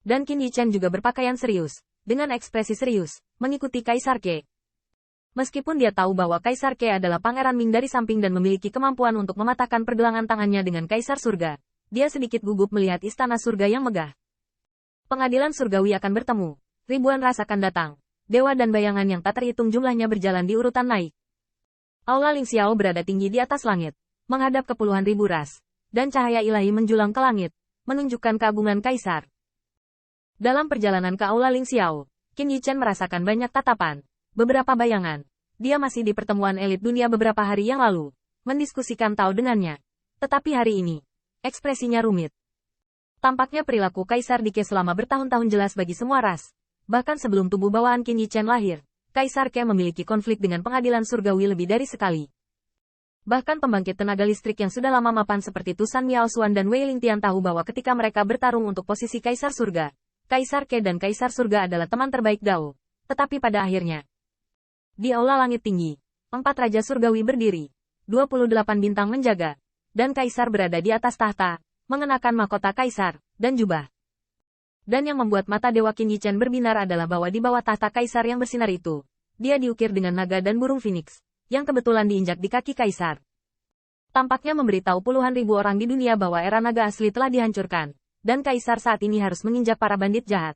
Dan Qin Yichen juga berpakaian serius, dengan ekspresi serius, mengikuti Kaisar Ke. Meskipun dia tahu bahwa Kaisar Ke adalah Pangeran Ming dari samping dan memiliki kemampuan untuk mematahkan pergelangan tangannya dengan Kaisar Surga, dia sedikit gugup melihat istana surga yang megah. Pengadilan surgawi akan bertemu, ribuan ras akan datang, dewa dan bayangan yang tak terhitung jumlahnya berjalan di urutan naik. Aula Ling Xiao berada tinggi di atas langit, menghadap ke puluhan ribu ras, dan cahaya ilahi menjulang ke langit, menunjukkan keagungan Kaisar. Dalam perjalanan ke Aula Ling Xiao, Qin Yichen merasakan banyak tatapan. Beberapa bayangan. Dia masih di pertemuan elit dunia beberapa hari yang lalu, mendiskusikan Tao dengannya. Tetapi hari ini, ekspresinya rumit. Tampaknya perilaku Kaisar Dike selama bertahun-tahun jelas bagi semua ras. Bahkan sebelum tubuh bawaan Qin Yichen lahir, Kaisar Ke memiliki konflik dengan pengadilan surgawi lebih dari sekali. Bahkan pembangkit tenaga listrik yang sudah lama mapan seperti Tusan Miao Xuan dan Wei Lingtian tahu bahwa ketika mereka bertarung untuk posisi Kaisar Surga, Kaisar Ke dan Kaisar Surga adalah teman terbaik Dao. Tetapi pada akhirnya, di aula langit tinggi, 4 raja surgawi berdiri, 28 bintang menjaga, dan Kaisar berada di atas tahta, mengenakan mahkota Kaisar, dan jubah. Dan yang membuat mata Dewa Qin Yichen berbinar adalah bahwa di bawah tahta Kaisar yang bersinar itu, dia diukir dengan naga dan burung phoenix, yang kebetulan diinjak di kaki Kaisar. Tampaknya memberitahu puluhan ribu orang di dunia bahwa era naga asli telah dihancurkan, dan Kaisar saat ini harus menginjak para bandit jahat.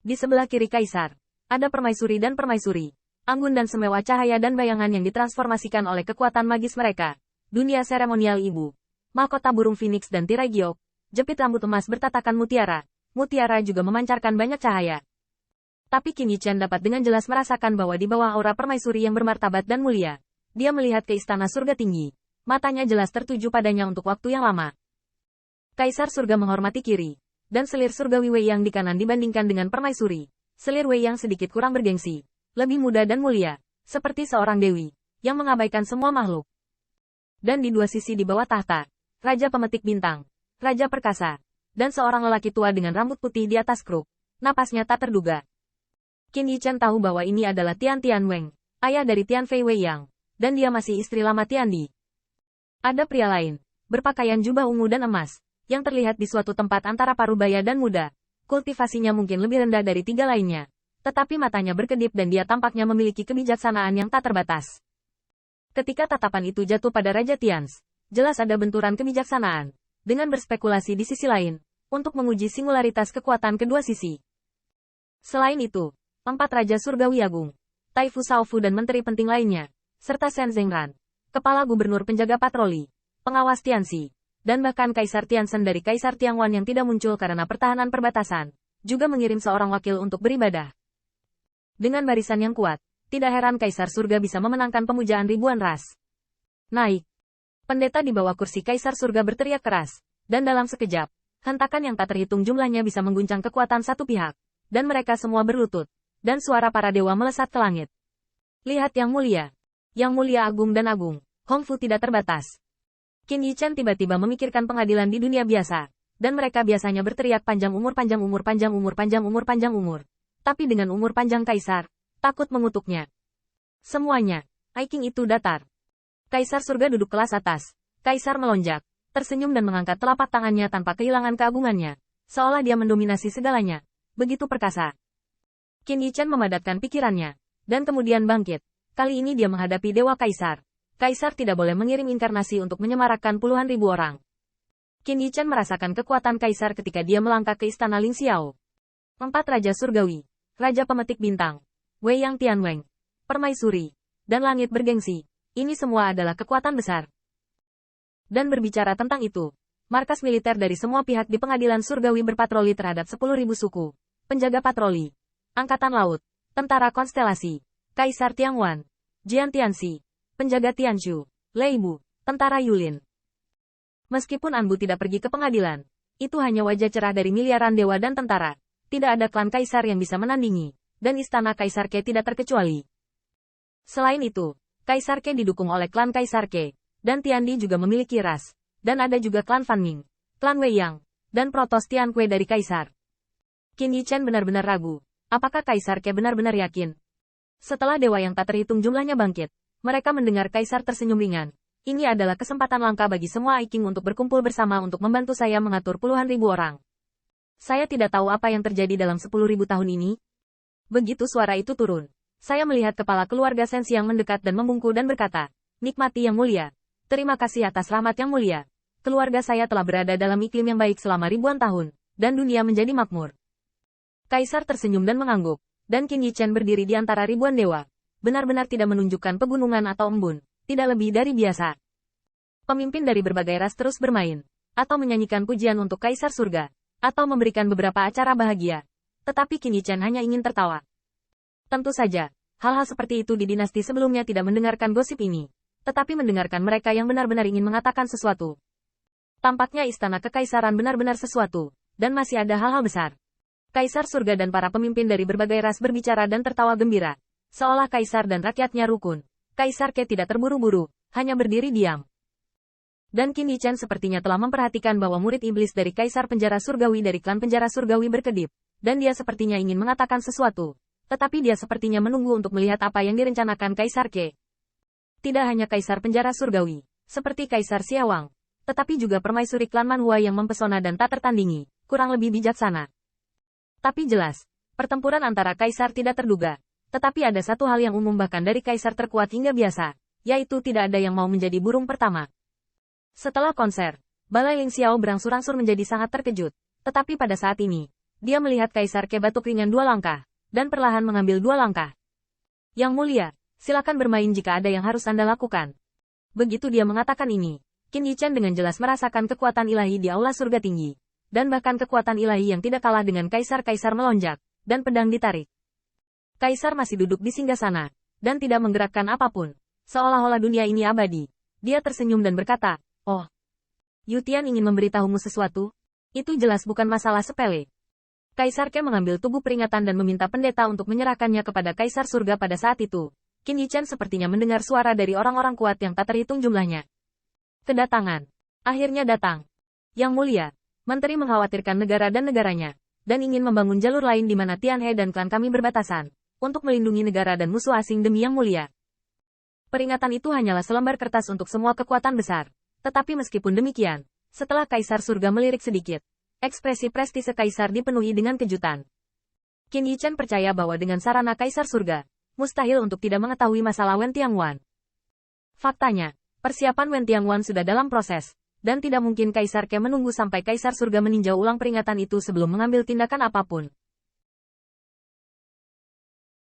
Di sebelah kiri Kaisar, ada permaisuri dan permaisuri. Anggun dan semewah cahaya dan bayangan yang ditransformasikan oleh kekuatan magis mereka. Dunia seremonial ibu. Mahkota burung phoenix dan tirai giok. Jepit rambut emas bertatakan mutiara. Mutiara juga memancarkan banyak cahaya. Tapi Qin Yichen dapat dengan jelas merasakan bahwa di bawah aura permaisuri yang bermartabat dan mulia, dia melihat ke istana surga tinggi. Matanya jelas tertuju padanya untuk waktu yang lama. Kaisar surga menghormati kiri, dan selir surgawi Wei yang di kanan dibandingkan dengan permaisuri. Selir Wei yang sedikit kurang bergengsi. Lebih muda dan mulia, seperti seorang dewi, yang mengabaikan semua makhluk. Dan di dua sisi di bawah tahta, Raja Pemetik Bintang, Raja Perkasa, dan seorang lelaki tua dengan rambut putih di atas kruk, napasnya tak terduga. Qin Yichen tahu bahwa ini adalah Tian Tianweng, ayah dari Tian Fei Wei Yang, dan dia masih istri lama Tian Di. Ada pria lain, berpakaian jubah ungu dan emas, yang terlihat di suatu tempat antara parubaya dan muda. Kultivasinya mungkin lebih rendah dari 3 lainnya. Tetapi matanya berkedip dan dia tampaknya memiliki kebijaksanaan yang tak terbatas. Ketika tatapan itu jatuh pada Raja Tians, jelas ada benturan kebijaksanaan, dengan berspekulasi di sisi lain, untuk menguji singularitas kekuatan kedua sisi. Selain itu, 4 Raja Surgawi Agung, Taifu Shaofu dan menteri penting lainnya, serta Shen Zhengran, kepala gubernur penjaga patroli, pengawas Tianxi, dan bahkan Kaisar Tianzhen dari Kaisar Tiangwan yang tidak muncul karena pertahanan perbatasan, juga mengirim seorang wakil untuk beribadah. Dengan barisan yang kuat, tidak heran Kaisar Surga bisa memenangkan pemujaan ribuan ras. Naik. Pendeta di bawah kursi Kaisar Surga berteriak keras, dan dalam sekejap, hentakan yang tak terhitung jumlahnya bisa mengguncang kekuatan satu pihak, dan mereka semua berlutut, dan suara para dewa melesat ke langit. Lihat yang mulia agung dan agung, Hongfu tidak terbatas. Qin Yichen tiba-tiba memikirkan pengadilan di dunia biasa, dan mereka biasanya berteriak panjang umur panjang umur panjang umur panjang umur panjang umur. Tapi dengan umur panjang Kaisar, takut mengutuknya. Semuanya, Aiking itu datar. Kaisar Surga duduk kelas atas. Kaisar melonjak, tersenyum dan mengangkat telapak tangannya tanpa kehilangan keagungannya. Seolah dia mendominasi segalanya. Begitu perkasa. Qin Yichen memadatkan pikirannya, dan kemudian bangkit. Kali ini dia menghadapi Dewa Kaisar. Kaisar tidak boleh mengirim inkarnasi untuk menyemarakkan puluhan ribu orang. Qin Yichen merasakan kekuatan Kaisar ketika dia melangkah ke istana Ling Xiao. 4 Raja Surgawi. Raja Pemetik Bintang, Wei Yang Tianweng, Permaisuri, dan Langit Bergengsi. Ini semua adalah kekuatan besar. Dan berbicara tentang itu, markas militer dari semua pihak di pengadilan surgawi berpatroli terhadap 10.000 suku, penjaga patroli, angkatan laut, tentara konstelasi, Kaisar Tiangwan, Jian Tianxi, penjaga Tianshu, Leibu, tentara Yulin. Meskipun Anbu tidak pergi ke pengadilan, itu hanya wajah cerah dari miliaran dewa dan tentara. Tidak ada klan Kaisar yang bisa menandingi, dan istana Kaisar Ke tidak terkecuali. Selain itu, Kaisar Ke didukung oleh klan Kaisar Ke, dan Tiandi juga memiliki ras, dan ada juga klan Fan Ming, klan Wei Yang, dan Protos Tiankui dari Kaisar. Qin Yichen benar-benar ragu, apakah Kaisar Ke benar-benar yakin? Setelah dewa yang tak terhitung jumlahnya bangkit, mereka mendengar Kaisar tersenyum ringan. Ini adalah kesempatan langka bagi semua Aiking untuk berkumpul bersama untuk membantu saya mengatur puluhan ribu orang. Saya tidak tahu apa yang terjadi dalam 10.000 tahun ini. Begitu suara itu turun, saya melihat kepala keluarga Sensi yang mendekat dan membungkuk dan berkata, "Nikmati yang mulia. Terima kasih atas rahmat yang mulia. Keluarga saya telah berada dalam iklim yang baik selama ribuan tahun, dan dunia menjadi makmur." Kaisar tersenyum dan mengangguk, dan Qin Yichen berdiri di antara ribuan dewa. Benar-benar tidak menunjukkan pegunungan atau embun, tidak lebih dari biasa. Pemimpin dari berbagai ras terus bermain, atau menyanyikan pujian untuk Kaisar Surga, atau memberikan beberapa acara bahagia. Tetapi Qin Yichen hanya ingin tertawa. Tentu saja, hal-hal seperti itu di dinasti sebelumnya tidak mendengarkan gosip ini, tetapi mendengarkan mereka yang benar-benar ingin mengatakan sesuatu. Tampaknya istana kekaisaran benar-benar sesuatu, dan masih ada hal-hal besar. Kaisar Surga dan para pemimpin dari berbagai ras berbicara dan tertawa gembira, seolah kaisar dan rakyatnya rukun. Kaisar Ke tidak terburu-buru, hanya berdiri diam. Dan Qin Yichen sepertinya telah memperhatikan bahwa murid iblis dari Kaisar Penjara Surgawi dari klan Penjara Surgawi berkedip, dan dia sepertinya ingin mengatakan sesuatu, tetapi dia sepertinya menunggu untuk melihat apa yang direncanakan Kaisar Ke. Tidak hanya Kaisar Penjara Surgawi, seperti Kaisar Xiawang, tetapi juga permaisuri klan Manhua yang mempesona dan tak tertandingi, kurang lebih bijaksana. Tapi jelas, pertempuran antara Kaisar tidak terduga, tetapi ada satu hal yang umum bahkan dari Kaisar terkuat hingga biasa, yaitu tidak ada yang mau menjadi burung pertama. Setelah konser, Balai Ling Xiao berangsur-angsur menjadi sangat terkejut, tetapi pada saat ini, dia melihat Kaisar Ke batuk ringan 2 langkah, dan perlahan mengambil 2 langkah. "Yang mulia, silakan bermain jika ada yang harus Anda lakukan." Begitu dia mengatakan ini, Qin Yichen dengan jelas merasakan kekuatan ilahi di aula surga tinggi, dan bahkan kekuatan ilahi yang tidak kalah dengan kaisar-kaisar melonjak, dan pedang ditarik. Kaisar masih duduk di singgasana, dan tidak menggerakkan apapun, seolah-olah dunia ini abadi. Dia tersenyum dan berkata, "Oh, Yu Tian ingin memberitahumu sesuatu? Itu jelas bukan masalah sepele." Kaisar Ke mengambil tubuh peringatan dan meminta pendeta untuk menyerahkannya kepada Kaisar Surga pada saat itu. Qin Yichen sepertinya mendengar suara dari orang-orang kuat yang tak terhitung jumlahnya. Kedatangan. Akhirnya datang. Yang mulia, Menteri mengkhawatirkan negara dan negaranya, dan ingin membangun jalur lain di mana Tianhe dan klan kami berbatasan, untuk melindungi negara dan musuh asing demi yang mulia. Peringatan itu hanyalah selembar kertas untuk semua kekuatan besar. Tetapi meskipun demikian, setelah Kaisar Surga melirik sedikit, ekspresi prestise Kaisar dipenuhi dengan kejutan. Qin Yichen percaya bahwa dengan sarana Kaisar Surga, mustahil untuk tidak mengetahui masalah Wen Tianguan. Faktanya, persiapan Wen Tianguan sudah dalam proses, dan tidak mungkin Kaisar Ke menunggu sampai Kaisar Surga meninjau ulang peringatan itu sebelum mengambil tindakan apapun.